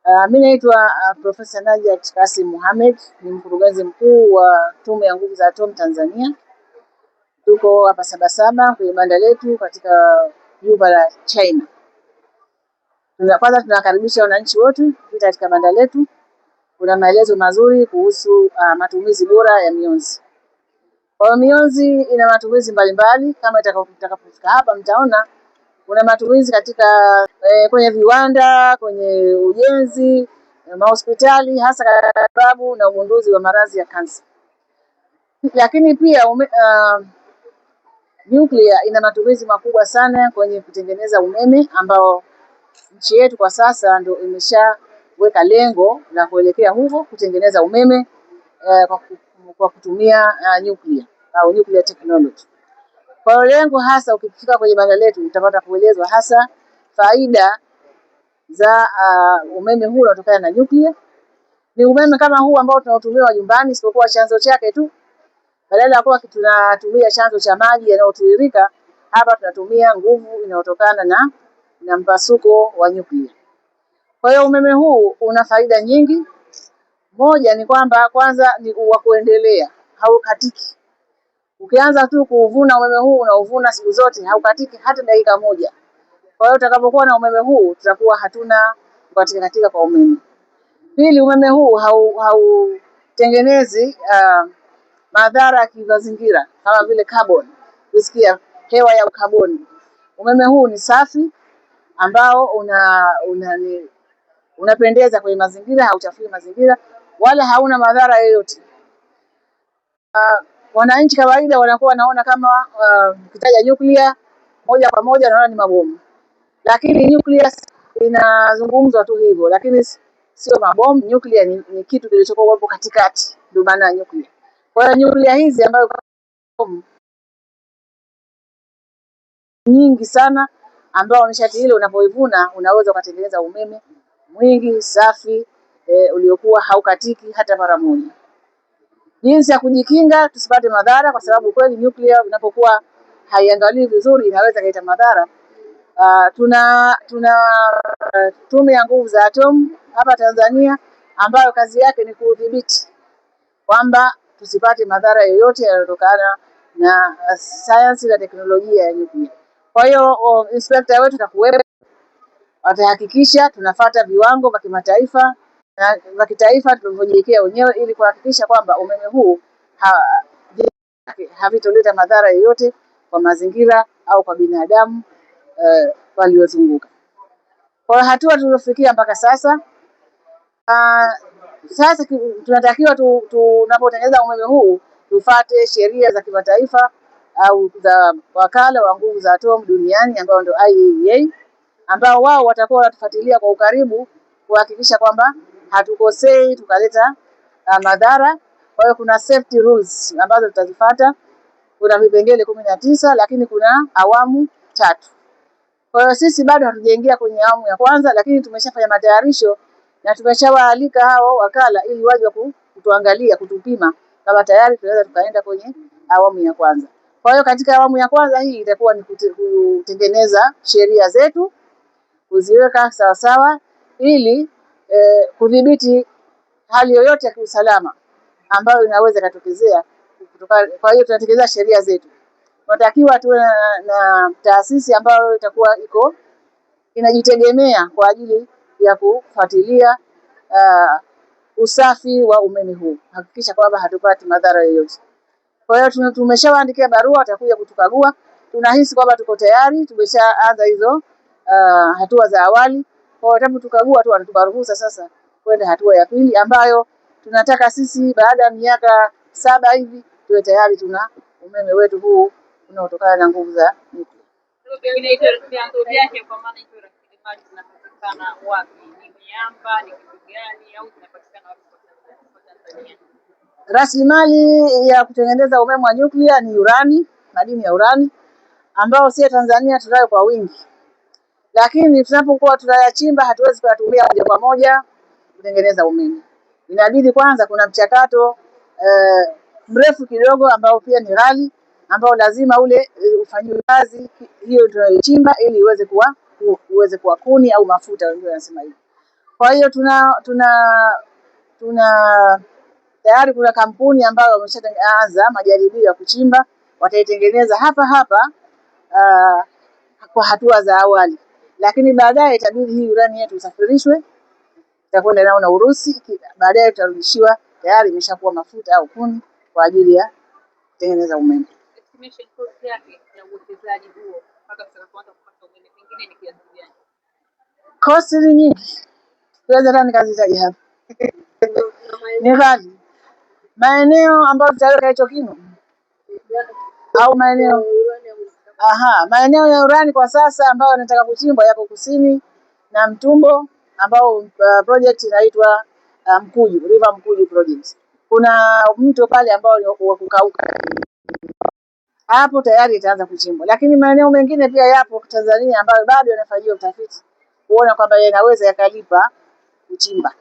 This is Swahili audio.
Mimi naitwa Profesa Najat Kasim Mohamed, ni mkurugenzi mkuu wa Tume ya Nguvu za Atomu Tanzania. Tuko hapa Sabasaba kwenye banda letu katika jumba la China. Kwanza tunakaribisha wananchi wote kupita katika banda letu. Kuna maelezo mazuri kuhusu matumizi bora ya mionzi. Kwa mionzi ina matumizi mbalimbali, kama itakapofika hapa mtaona kuna matumizi katika kwenye viwanda, kwenye ujenzi, mahospitali, hasa matibabu na ugunduzi wa maradhi ya kansa. Lakini pia nuclear ina matumizi makubwa sana kwenye kutengeneza umeme, ambao nchi yetu kwa sasa ndio imeshaweka lengo la kuelekea huko kutengeneza umeme kwa kutumia nuclear au nuclear technology. Kwa lengo hasa, ukifika kwenye banda letu utapata kuelezwa hasa faida za umeme huu unatokana na nuclear. Ni umeme kama huu ambao tunaotumia nyumbani, isipokuwa chanzo chake tu, badala ya kuwa tunatumia chanzo cha maji yanayotiririka, hapa tunatumia nguvu inayotokana na mpasuko wa nuclear. Kwa hiyo umeme huu una faida nyingi. Moja ni kwamba kwanza ni wa kuendelea, haukatiki. Ukianza tu kuvuna umeme huu unauvuna siku zote, haukatiki hata dakika moja. Kwa hiyo utakapokuwa na umeme huu tutakuwa hatuna kukatika kwa umeme. Pili, umeme huu hautengenezi madhara ya kimazingira kama vile carbon. Kusikia hewa ya kaboni. Umeme huu ni safi, ambao unapendeza kwenye mazingira, hauchafui mazingira wala hauna madhara yoyote. Wananchi kawaida wanakuwa wanaona kama ukitaja nuclear moja kwa moja wanaona ni mabomu. Lakini nuclear inazungumzwa tu hivyo, lakini sio mabomu. Nuclear ni kitu kilichokuwa hapo katikati, ndio maana nuclear. Kwa hiyo nuclear hizi ambayo nyingi sana, ambao nishati ile unapoivuna unaweza kutengeneza umeme mwingi safi uliokuwa haukatiki hata mara moja. Jinsi ya kujikinga tusipate madhara, kwa sababu kweli nuclear inapokuwa haiangaliwi vizuri inaweza kuleta madhara. Tuna Tume ya Nguvu za Atomu hapa Tanzania, ambayo kazi yake ni kudhibiti kwamba tusipate madhara yoyote yanayotokana na sayansi na teknolojia ya nuclear. Kwa hiyo inspector wetu atakuwepo, atahakikisha tunafuata viwango vya kimataifa na vya kitaifa tulivyojiwekea wenyewe, ili kuhakikisha kwamba umeme huu havitoleta madhara yoyote kwa mazingira au kwa binadamu waliozunguka. Kwa hatua tulizofikia mpaka sasa, sasa tunatakiwa tunapotengeneza umeme huu tufuate sheria za kimataifa au za wakala wa nguvu za atomu duniani, ambao ndio IAEA, ambao wao watakuwa wanatufuatilia kwa ukaribu kuhakikisha kwamba hatukosei tukaleta madhara. Kwa hiyo kuna safety rules ambazo tutazifuata. Kuna vipengele 19, lakini kuna awamu 3. Kwa hiyo sisi bado hatujaingia kwenye awamu ya kwanza, lakini tumeshafanya matayarisho na tumeshawaalika hao wakala ili waje kutuangalia, kutupima kama tayari tunaweza tukaenda kwenye awamu ya kwanza. Kwa hiyo katika awamu ya kwanza hii itakuwa ni kutengeneza sheria zetu, kuziweka sawa sawa, ili kudhibiti hali yoyote ya kiusalama ambayo inaweza katokezea. Kwa hiyo tunatekeleza sheria zetu. Tunatakiwa tuwe na taasisi ambayo itakuwa inajitegemea kwa ajili ya kufuatilia usafi wa umeme huu, hakikisha kwamba hatupati madhara yoyote. Kwa hiyo tumeshawaandikia barua, watakuja kutukagua. Tunahisi kwamba tuko tayari, tumeshaanza hizo hatua za awali. Kwa hiyo tukagua tu wanatupa ruhusa sasa kwenda hatua ya pili, ambayo tunataka sisi baada ya miaka 7 hivi tuwe tayari tuna umeme wetu huu unaotokana na nguvu za nuclear. Vyanzo vyake kwa maana hizo rasilimali zinapatikana wapi? Ni miamba, ni kitu gani, au zinapatikana wapi kwa Tanzania? Rasilimali ya kutengeneza umeme wa nuclear ni urani, madini ya urani, ambao sisi Tanzania tunayo kwa wingi. Lakini tunapokuwa tunayachimba hatuwezi kuyatumia moja kwa moja kutengeneza umeme. Inabidi kwanza kuna mchakato mrefu kidogo ambao pia ni ghali, ambao lazima ule ufanyiwe kazi hiyo tunayochimba ili iweze kuwa kuni au mafuta, wengine wanasema hivyo. Kwa hiyo tuna tayari kuna kampuni ambayo wameshaanza majaribio ya kuchimba, wataitengeneza hapa hapa kwa hatua za awali, lakini baadaye itabidi hii urani yetu isafirishwe, itakwenda nao na Urusi, baadaye tutarudishiwa tayari imeshakuwa mafuta au kuni kwa ajili ya kutengeneza umeme. Estimation cost yake ya uwekezaji huo mpaka tutakapoanza kupata umeme pengine ni kiasi gani? Cost ni nyingi, siwezi hata nikazitaja hapa. Ni ghali. Maeneo ambayo tutaweka hicho kinu au maeneo ya urani kwa sasa ambayo yanataka kuchimbwa yako kusini na Mtumbo, ambao project inaitwa Mkuju, River Mkuju project. Kuna mto pale ambao ni wa kukauka, hapo tayari itaanza kuchimbwa, lakini maeneo mengine pia yapo Tanzania ambayo bado yanafanyiwa utafiti kuona kwamba yanaweza yakalipa kuchimba.